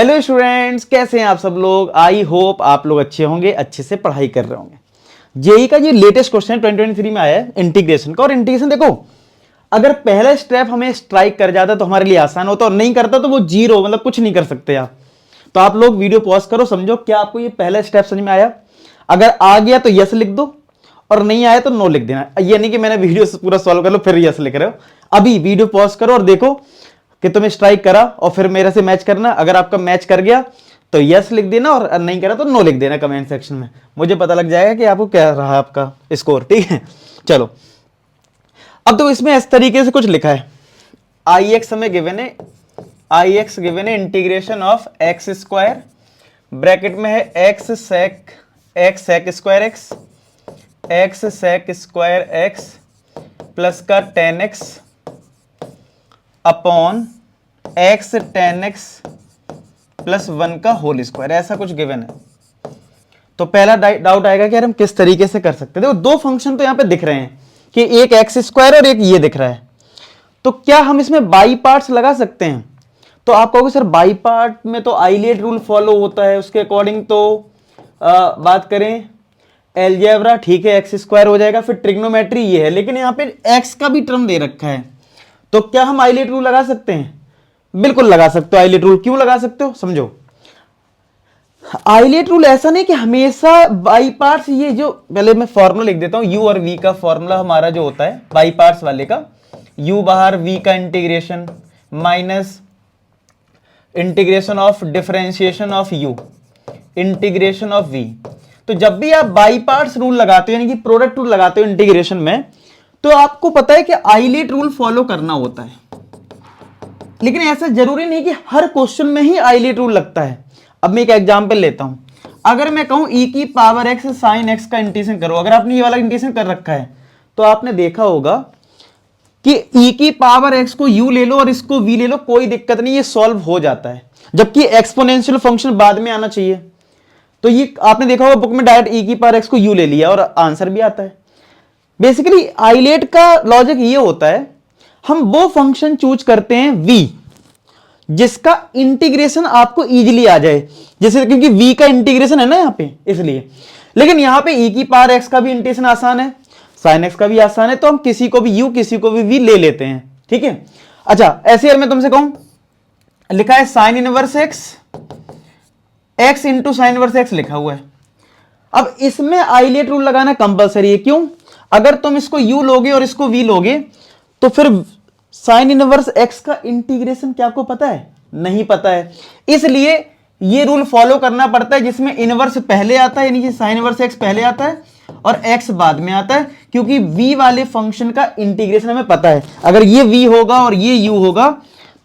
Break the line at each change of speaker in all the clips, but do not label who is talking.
Hello students, कैसे हैं आप सब लोग। आई होप आप लोग अच्छे होंगे, अच्छे से पढ़ाई कर रहे होंगे। जेई का ये लेटेस्ट क्वेश्चन 2023 में आया है इंटीग्रेशन का। और इंटीग्रेशन देखो, अगर पहला स्टेप हमें स्ट्राइक कर जाता तो हमारे लिए आसान होता, और नहीं करता तो वो जीरो, मतलब कुछ नहीं कर सकते आप। तो आप लोग वीडियो पॉज करो, समझो क्या आपको ये पहला स्टेप समझ में आया। अगर आ गया तो यस लिख दो, और नहीं आया तो नो लिख देना। ये नहीं कि मैंने वीडियो पूरा सॉल्व कर लो फिर यस लिख रहे हो। अभी वीडियो पॉज करो और देखो कि तुम्हें स्ट्राइक करा, और फिर मेरे से मैच करना। अगर आपका मैच कर गया तो यस लिख देना, और नहीं करा तो नो लिख देना कमेंट सेक्शन में। मुझे पता लग जाएगा कि आपको क्या रहा आपका स्कोर। ठीक है, चलो। अब तो इसमें इस तरीके से कुछ लिखा है। आई एक्स हमें गिवन है, आई एक्स गिवन है integration of x square, bracket में है x sec square x, x sec square x plus का tan x upon x ten x plus 1 का होल स्क्वायर, ऐसा कुछ गिवन है। तो पहला डाउट आएगा कि यार हम किस तरीके से कर सकते हैं। देखो दो फंक्शन तो यहां पे दिख रहे हैं कि एक एक्स स्क्वायर और एक ये दिख रहा है। तो क्या हम इसमें बाई पार्ट्स लगा सकते हैं? तो आप कहोगे सर बाई पार्ट में तो आइलेट रूल फॉलो होता है, उसके अकॉर्डिंग तो बात करें एलजेब्रा, ठीक है एक्स स्क्वायर हो जाएगा, फिर ट्रिग्नोमेट्री ये है, लेकिन यहाँ पे एक्स का भी टर्म दे रखा है। तो क्या हम आइलेट रूल लगा सकते हैं? बिल्कुल लगा सकते हो आइलेट रूल। क्यों लगा सकते हो, समझो। आइलेट रूल ऐसा नहीं कि हमेशा बाई पार्ट्स, ये जो पहले मैं फॉर्मूला लिख देता हूं, यू और वी का फॉर्मूला हमारा जो होता है बाई पार्ट्स वाले का, यू बाहर, वी का integration minus integration of differentiation of u, integration of v. तो जब भी आप बाई पार्ट्स रूल लगाते हो, यानी कि प्रोडक्ट रूल लगाते हो इंटीग्रेशन में, तो आपको पता है कि आइलेट रूल फॉलो करना होता है। लेकिन ऐसा जरूरी नहीं कि हर क्वेश्चन में ही आइलेट रूल लगता है। अब मैं एक एग्जांपल लेता हूं। अगर मैं कहूं e की पावर x साइन x का इंटीग्रेशन करो, अगर आपने ये वाला इंटीग्रेशन कर रखा है तो आपने देखा होगा कि e की पावर x को u ले लो और इसको v ले लो, कोई दिक्कत नहीं, ये सॉल्व हो जाता है। जबकि एक्सपोनेंशियल फंक्शन बाद में आना चाहिए। तो ये आपने देखा होगा बुक में डायरेक्ट e की पावर x को u ले लिया और आंसर भी आता है। बेसिकली आइलेट का लॉजिक ये होता है, हम वो फंक्शन चूज करते हैं v जिसका इंटीग्रेशन आपको इजीली आ जाए, जैसे क्योंकि v का इंटीग्रेशन है ना यहां पे, इसलिए। लेकिन यहां पे e की पावर x का भी इंटीग्रेशन आसान है, sin x का भी आसान है, तो हम किसी को भी u किसी को भी v ले लेते हैं। ठीक है, अच्छा ऐसे यार मैं तुमसे कहूं, लिखा है sine inverse x into sine inverse x लिखा हुआ है। अब इसमें आइलेट रूल लगाना कंपलसरी है। क्यों? अगर तुम इसको u लोगे और इसको v लोगे तो फिर साइन इनवर्स x का इंटीग्रेशन क्या आपको पता है? नहीं पता है। इसलिए ये रूल फॉलो करना पड़ता है जिसमें इनवर्स पहले आता है, यानी कि साइन इनवर्स x पहले आता है और x बाद में आता है, क्योंकि v वाले फंक्शन का इंटीग्रेशन हमें पता है। अगर ये v होगा और ये u होगा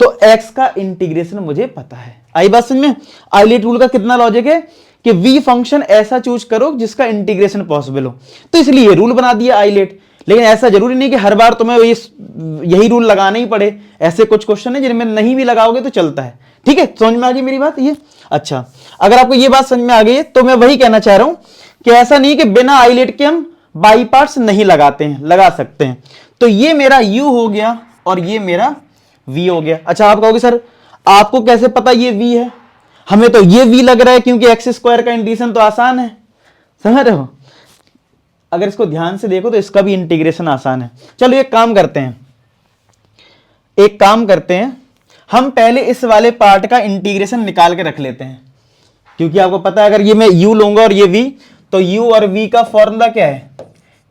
तो x का इंटीग्रेशन मुझे पता है। आई बात समझ में? आइलेट रूल का कितना लॉजिक है कि v फंक्शन ऐसा चूज करो जिसका इंटीग्रेशन पॉसिबल हो, तो इसलिए रूल बना दिया आइलेट। लेकिन ऐसा जरूरी नहीं कि हर बार तुम्हें यही रूल लगाना ही पड़े। ऐसे कुछ क्वेश्चन है जिनमें नहीं भी लगाओगे तो चलता है। ठीक है, समझ में आ गई मेरी बात ये? अच्छा, अगर आपको ये बात समझ में आ गई तो मैं वही कहना चाह रहा हूं कि ऐसा नहीं कि बिना आइलेट के हम बाई पार्ट्स नहीं लगाते हैं, लगा सकते हैं। तो ये मेरा u हो गया और ये मेरा v हो गया। अच्छा आप कहोगे सर आपको कैसे पता ये v है? हमें तो ये v लग रहा है क्योंकि एक्स स्क्वायर का इंटीग्रेशन तो आसान है। समझ रहे हो? अगर इसको ध्यान से देखो तो इसका भी इंटीग्रेशन आसान है। चलो एक काम करते हैं, हम पहले इस वाले पार्ट का इंटीग्रेशन निकाल के रख लेते हैं, क्योंकि आपको पता है अगर ये मैं u लूंगा और ये v, तो u और v का फॉर्मूला क्या है?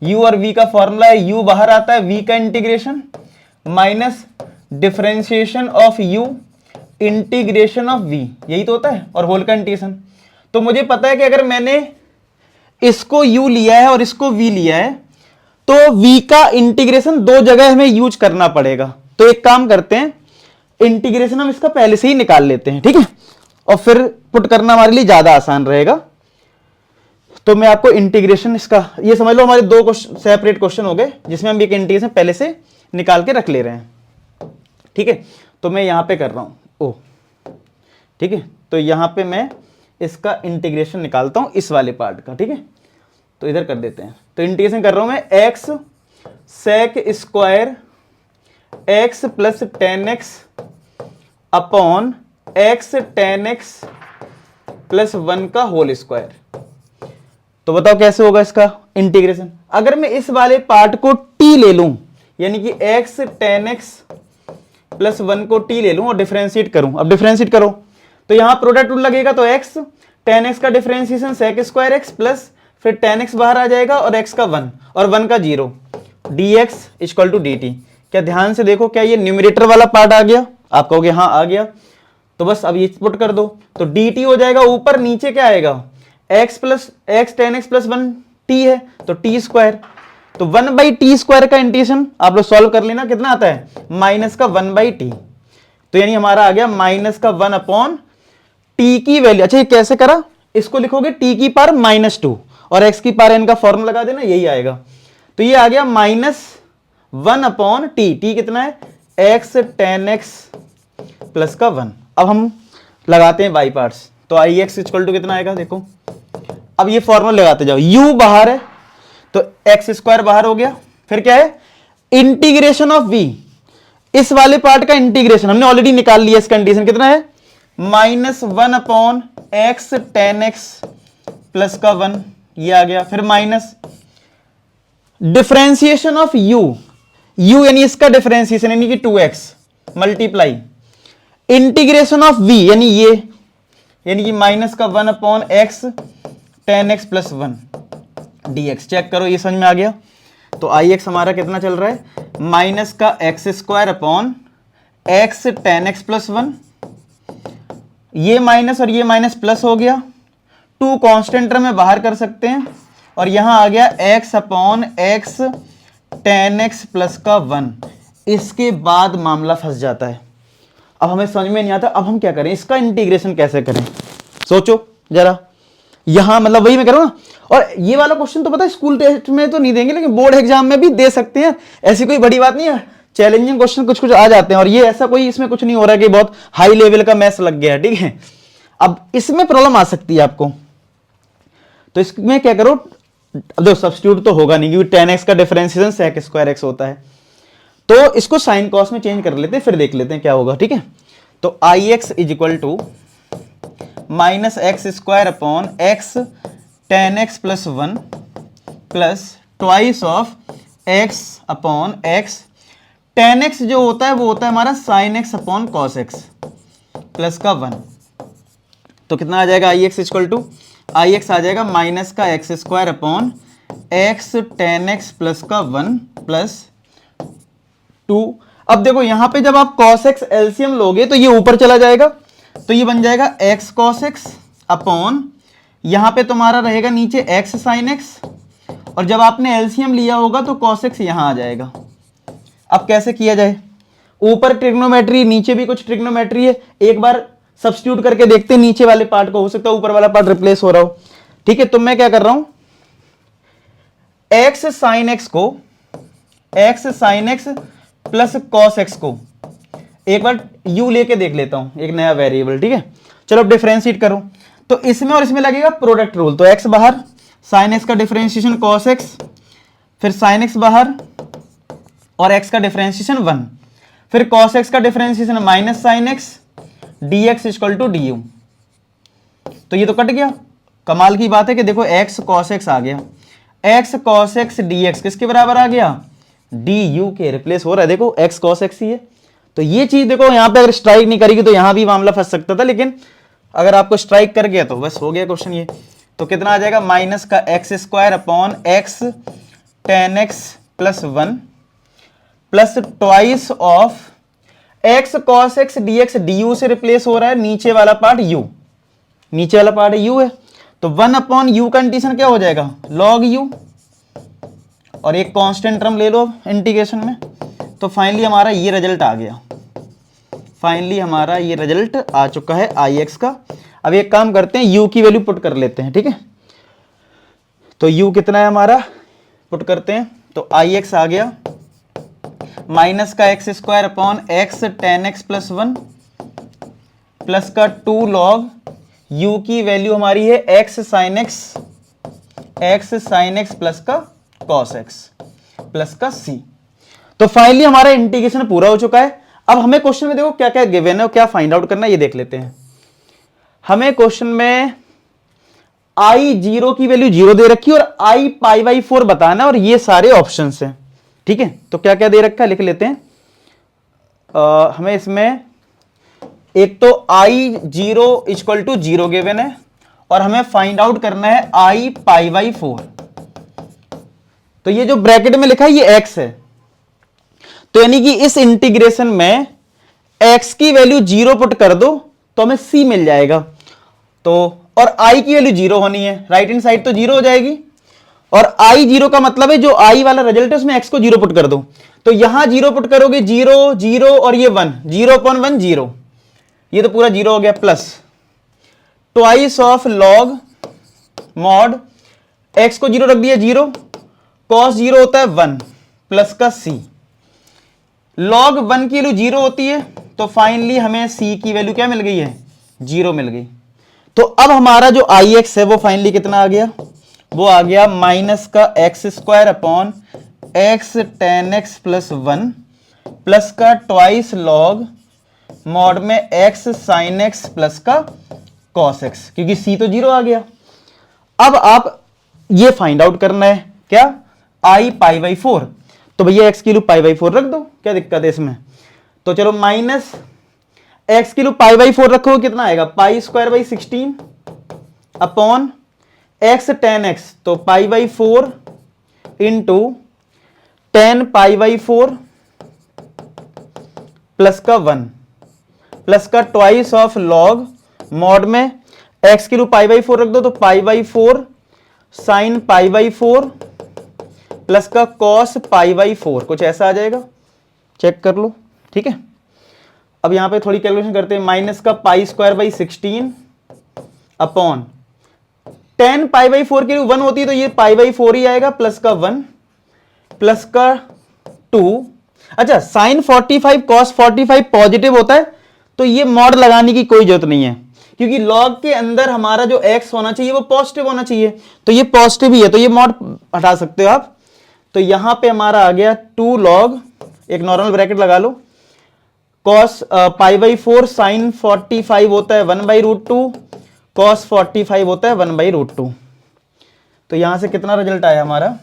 u और v का फॉर्मूला है, u बाहर आता है, v का integration minus differentiation of u integration of v, यही तो होता है, और होल का इंटीग्रेशन। तो मुझे पता है कि अगर मैंने इसको u लिया है और इसको v लिया है तो v का इंटीग्रेशन दो जगह हमें यूज करना पड़ेगा। तो एक काम करते हैं, इंटीग्रेशन हम इसका पहले से ही निकाल लेते हैं, ठीक है, और फिर पुट करना हमारे लिए ज्यादा आसान रहेगा। तो मैं आपको इंटीग्रेशन इसका, ये समझ लो हमारे दो सेपरेट क्वेश्चन हो गए जिसमें हम एक इंटीग्रेशन पहले से निकाल के रख ले रहे हैं। ठीक है, तो मैं यहां पे कर रहा हूं ठीक है, तो यहां पे मैं इसका इंटीग्रेशन निकालता हूं इस वाले पार्ट का। ठीक है, तो इधर कर देते हैं। तो इंटीग्रेशन कर रहा हूं मैं x sec square x plus 10x upon x ten x plus 1 का होल स्क्वायर। तो बताओ कैसे होगा इसका इंटीग्रेशन। अगर मैं इस वाले पार्ट को t ले लूं, यानी कि एक्स टेन एक्स प्लस 1 को t ले लूं और डिफरेंशिएट करूं, अब डिफरेंशिएट करो तो यहां प्रोडक्ट रूल लगेगा, तो एक्स टेन एक्स का differentiation sec square x plus फिर टेन एक्स बाहर आ जाएगा और x का 1 और 1 का 0 dx इक्वल टू dt। क्या ध्यान से देखो, क्या ये न्यूमरेटर वाला पार्ट आ गया? आप कहोगे हाँ आ गया, तो बस अब ये पुट कर दो, तो dt हो जाएगा, ऊपर नीचे क्या आएगा, x plus x ten x plus 1 t है तो t स्क्वायर, तो 1 बाई टी स्क्वायर का इंटीग्रेशन आप लोग सॉल्व कर लेना, कितना आता है माइनस का 1 बाई टी, तो यानी हमारा आ गया माइनस का 1 अपॉन टी की वैल्यू। अच्छा ये कैसे करा, इसको लिखोगे टी की पावर -2 और x की पावर n का फॉर्मूला लगा देना, यही आएगा, तो ये आ गया -1 अपॉन टी, टी कितना है एक्स टेन एक्स प्लस का 1। अब हम लगाते हैं बाई पार्ट्स, तो आई एक्स इक्वल टू कितना आएगा देखो, अब ये फॉर्मूला लगाते जाओ, u बाहर है तो एक्स स्क्वायर बाहर हो गया, फिर क्या है इंटीग्रेशन ऑफ v, इस वाले पार्ट का इंटीग्रेशन हमने ऑलरेडी निकाल लिया, इस कंडीशन कितना है -1 upon x ten x plus का 1, ये आ गया, फिर माइनस डिफरेंशिएशन ऑफ u यानी इसका डिफरेंशिएशन यानी कि 2x multiply integration of v यानी ये, यानी कि माइनस का 1 upon x ten x plus 1 dx। Check करो ये समझ में आ गया, तो आई एक्स हमारा कितना चल रहा है माइनस का x square upon x ten x plus 1, ये माइनस और ये माइनस प्लस हो गया, 2 कांस्टेंट टर्म में बाहर कर सकते हैं और यहां आ गया x upon x ten x plus का 1। इसके बाद मामला फंस जाता है, अब हमें समझ में नहीं आता, अब हम क्या करें, इसका इंटीग्रेशन कैसे करें, सोचो जरा, यहां मतलब वही मैं कह रहा हूं ना। और ये वाला क्वेश्चन तो पता है स्कूल टेस्ट में तो नहीं देंगे, लेकिन बोर्ड एग्जाम में भी दे सकते हैं, ऐसी कोई बड़ी बात नहीं है, चैलेंजिंग क्वेश्चन कुछ कुछ आ जाते हैं, और ये ऐसा कोई इसमें कुछ नहीं हो रहा है कि बहुत हाई लेवल का मैथ्स लग गया है, ठीक है। अब इसमें प्रॉब्लम आ सकती है आपको, तो इसमें क्या करो, अब देखो सब्स्टिट्यूट तो होगा नहीं क्योंकि टेन एक्स का डिफरेंशिएशन सेक स्क्वायर एक्स होता है, तो इसको साइन कॉस में चेंज कर लेते हैं, फिर देख लेते हैं क्या होगा, ठीक है। तो I x is equal to minus x square upon x ten x plus 1 plus twice of x upon x, ten x जो होता है वो होता है हमारा sine x upon cos x plus का 1, तो कितना आ जाएगा I x equal to, I x आ जाएगा माइनस का x square upon x ten x plus का 1 प्लस 2। अब देखो यहां पे जब आप cos x एलसीएम लोगे तो ये ऊपर चला जाएगा, तो ये बन जाएगा x cos x अपॉन यहां पे तुम्हारा रहेगा नीचे x sin x, और जब आपने एलसीएम लिया होगा तो cos x यहां आ जाएगा। अब कैसे किया जाए, ऊपर ट्रिग्नोमेट्री नीचे भी कुछ ट्रिग्नोमेट्री है, एक बार सब्स्टिट्यूट करके देखते हैं नीचे वाले पार्ट को, हो सकता है ऊपर वाला पार्ट रिप्लेस हो रहा हो, ठीक है। तो मैं क्या कर रहा हूं, x sin x को x sin x plus cos x को एक बार u लेके देख लेता हूं, एक नया वेरिएबल, ठीक है। चलो अब डिफरेंशिएट करो, तो इसमें और इसमें लगेगा प्रोडक्ट रूल, तो x बाहर, sin x का डिफरेंशिएशन cos x, फिर sin x बाहर और x का डिफरेंशिएशन 1, फिर cos x का differentiation minus sin x dx equal to du, तो ये तो कट गया। कमाल की बात है कि देखो x cos x आ गया, x cos x dx किसके बराबर आ गया, du के रिप्लेस हो रहा है, देखो x cos x ही है। तो ये चीज देखो यहां पे अगर स्ट्राइक नहीं करेगी तो यहां भी मामला फंस सकता था, लेकिन अगर आपको स्ट्राइक कर गया तो बस हो गया क्वेश्चन ये। तो कितना आ जाएगा माइनस का x square upon x ten x plus 1 plus twice of x cos x D x D you से रिप्लेस हो रहा है, नीचे वाला पार्ट u, नीचे वाला पार्ट u है, तो 1 अपॉन u का इंटीग्रेशन क्या हो जाएगा log u, और एक कांस्टेंट टर्म ले लो इंटीग्रेशन में, तो फाइनली हमारा ये रिजल्ट आ गया, फाइनली हमारा ये रिजल्ट आ चुका है आई एक्स का। अब एक काम करते हैं u की वैल्यू पुट कर लेते हैं, ठीक है। तो u कितना है हमारा, पुट करते हैं, तो आई एक्स आ गया माइनस का x square upon x ten x plus 1 plus का 2 लॉग u की वैल्यू हमारी है x sin x प्लस का cos x प्लस का c। तो फाइनली हमारा इंटीग्रेशन पूरा हो चुका है। अब हमें क्वेश्चन में देखो क्या क्या गिवन है और क्या फाइंड आउट करना है ये देख लेते हैं। हमें क्वेश्चन में आई जीरो की वैल्यू 0 दे रखी है और आई पाई बाई 4 बताना और ये सारे ऑप्शंस हैं। ठीक है, तो क्या क्या दे रखा है लिख लेते हैं। हमें इसमें एक तो आई जीरो इक्वल टू 0 गिवन है और हमें फाइंड आउट करना है आई पाई बाई 4। तो ये जो ब्रैकेट में लिखा है ये x है, तो यानी कि इस इंटीग्रेशन में x की वैल्यू 0 पुट कर दो तो हमें c मिल जाएगा। तो और i की वैल्यू 0 होनी है, राइट हैंड साइड तो 0 हो जाएगी और i 0 का मतलब है जो i वाला रिजल्ट है उसमें x को 0 पुट कर दो। तो यहां 0 पुट करोगे 0 0 और ये 1 0/1 0, ये तो पूरा 0 हो गया, plus twice of log mod x को 0 रख दिया 0, cos 0 होता है 1 प्लस का c, log 1 की वैल्यू 0 होती है तो फाइनली हमें c की वैल्यू क्या मिल गई है, 0 मिल गई। तो अब हमारा जो ix है वो फाइनली कितना आ गया, वो आ गया माइनस का x square upon x ten x plus 1 plus का ट्वाइस लॉग मॉड में एक्स साइन एक्स प्लस का कॉस एक्स, क्योंकि c तो 0 आ गया। अब आप ये फाइंड आउट करना है क्या, आई पाई बाई 4, तो भैया x की वैल्यू पाई बाई 4 रख दो, क्या दिक्कत है इसमें। तो चलो माइनस x की वैल्यू पाई बाई 4 रखो कितना आएगा, pi square by 16 upon x ten x, तो pi by 4 into 10 pi by 4 plus का 1 प्लस का ट्वाइस ऑफ लॉग मॉड में x की वैल्यू पाई बाई 4 रख दो, तो pi by 4 sine pi by 4 plus का कॉस पाई बाई 4, कुछ ऐसा आ जाएगा, चेक कर लो। ठीक है, अब यहां पे थोड़ी कैलकुलेशन करते हैं, माइनस का पाई square by 16 upon 10 pi by 4 की 1 होती है तो ये पाई बाई 4 ही आएगा, प्लस का 1 प्लस का 2। अच्छा, साइन 45 कॉस 45 पॉजिटिव होता है तो ये मॉड लगाने की कोई जरूरत नहीं है, क्योंकि लॉग के अंदर हमारा जो x होना चाहिए वो पॉजिटिव होना चाहिए, तो ये पॉजिटिव ही है तो ये मॉड हटा सकते हो आप। तो यहां पे हमारा आ गया 2 लॉग, एक नॉर्मल ब्रैकेट लगा लो, कॉस पाई बाई 4 साइन 45 होता है 1 बाई रूट 2, कॉस 45 होता है 1 बाई रूट 2। तो यहां से कितना रिजल्ट आया हमारा,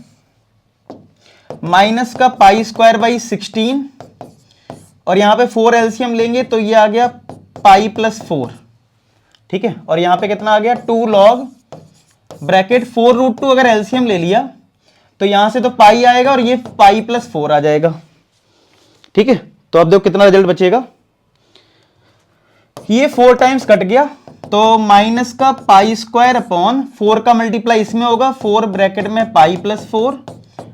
माइनस का पाई स्क्वायर बाई 16 और यहां पे 4 एलसीएम लेंगे तो ये आ गया पाई प्लस 4। ठीक है, और यहां पे कितना आ गया 2 लॉग ब्रैकेट 4 रूट 2, अगर एलसीएम ले लिया तो यहां से तो पाई आएगा और ये पाई प्लस 4 आ जाएगा। ठीक है, तो अब देखो कितना रिजल्ट बचेगा, ये 4 टाइम्स कट गया तो माइनस का पाई स्क्वायर अपॉन 4 का मल्टीप्लाई इसमें होगा, 4 ब्रैकेट में पाई प्लस 4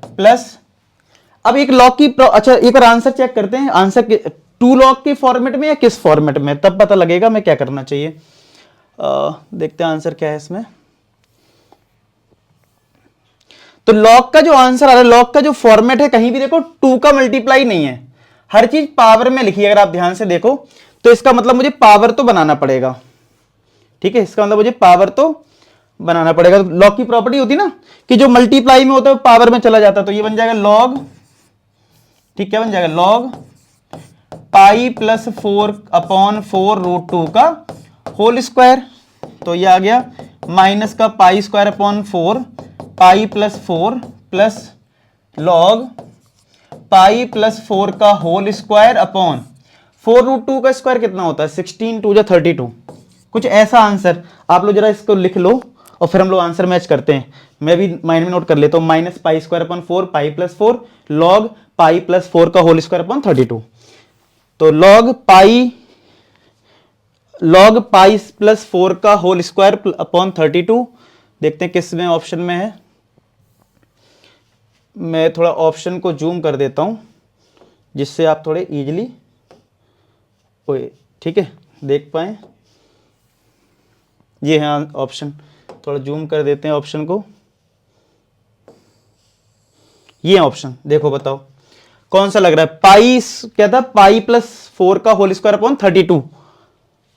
प्लस, अब एक लॉग की अच्छा एक बार आंसर चेक करते हैं, आंसर 2 लॉग के फॉर्मेट में या किस फॉर्मेट में, तब पता लगेगा मैं क्या करना चाहिए। देखते हैं आंसर क्या है इसमें। तो लॉग का जो आंसर आ रहा है, लॉग का जो फॉर्मेट है, कहीं भी देखो 2 का मल्टीप्लाई नहीं है, हर चीज पावर में लिखी है। अगर आप ध्यान से देखो तो इसका मतलब मुझे पावर तो बनाना पड़ेगा। ठीक है, इसका मतलब मुझे पावर तो बनाना पड़ेगा। तो लॉग की प्रॉपर्टी होती ना कि जो मल्टीप्लाई में होता है वो पावर में चला जाता है, तो ये बन जाएगा लॉग, ठीक क्या बन जाएगा, log pi plus 4 upon 4 root 2 का होल स्क्वायर। तो ये आ गया माइनस का पाई स्क्वायर अपॉन 4 पाई plus 4 plus log pi plus 4 का होल स्क्वायर अपॉन 4 रूट 2 का स्क्वायर कितना होता है, 16 2 32, कुछ ऐसा आंसर। आप लोग जरा इसको लिख लो और फिर हम लोग आंसर मैच करते हैं। मैं भी माइंड में नोट कर लेता हूं, माइनस पाई स्क्वायर अपॉन 4 पाई प्लस 4 लॉग पाई प्लस 4 का होल स्क्वायर अपॉन 32। तो लॉग पाई प्लस 4 का होल स्क्वायर अपॉन 32, देखते हैं किस में ऑप्शन में है। मैं थोड़ा ऑप्शन को जूम कर देता हूं जिससे आप थोड़े इजीली ठीक है देख पाए। ये है ऑप्शन, थोड़ा जूम कर देते हैं ऑप्शन को। ये ऑप्शन देखो, बताओ कौन सा लग रहा है। पाई क्या था, पाई प्लस 4 का होल स्क्वायर अपॉन 32,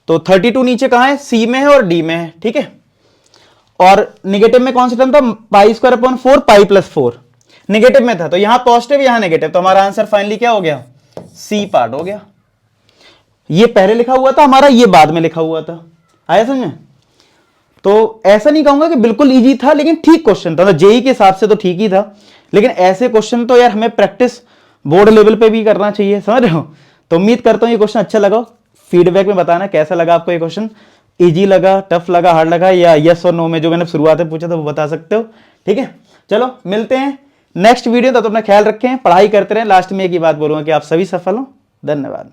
तो 32 नीचे कहां है, सी में है और डी में है। ठीक है, और निगेटिव में कौन सा टर्म था, पाई स्क्वायर अपॉन 4 पाई प्लस 4 निगेटिव में था, तो यहां पॉजिटिव यहां नेगेटिव, तो हमारा आंसर फाइनली क्या हो गया, सी पार्ट हो गया। ये पहले लिखा हुआ था हमारा, ये बाद में लिखा हुआ था। आया समझ में? तो ऐसा नहीं कहूंगा कि बिल्कुल इजी था, लेकिन ठीक क्वेश्चन था। जेई के हिसाब से तो ठीक ही था, लेकिन ऐसे क्वेश्चन तो यार हमें प्रैक्टिस बोर्ड लेवल पे भी करना चाहिए, समझ रहे हो? तो उम्मीद करता हूं ये क्वेश्चन अच्छा लगा। फीडबैक में बताना कैसा लगा आपको ये क्वेश्चन, इजी लगा, टफ लगा, हार्ड लगा, या यस और नो में जो मैंने शुरुआत में पूछा था वो बता सकते हो। ठीक है, चलो मिलते हैं नेक्स्ट वीडियो। तो अपना ख्याल रखें, पढ़ाई करते रहें। लास्ट में एक ही बात बोलूंगा कि आप सभी सफल हो। धन्यवाद।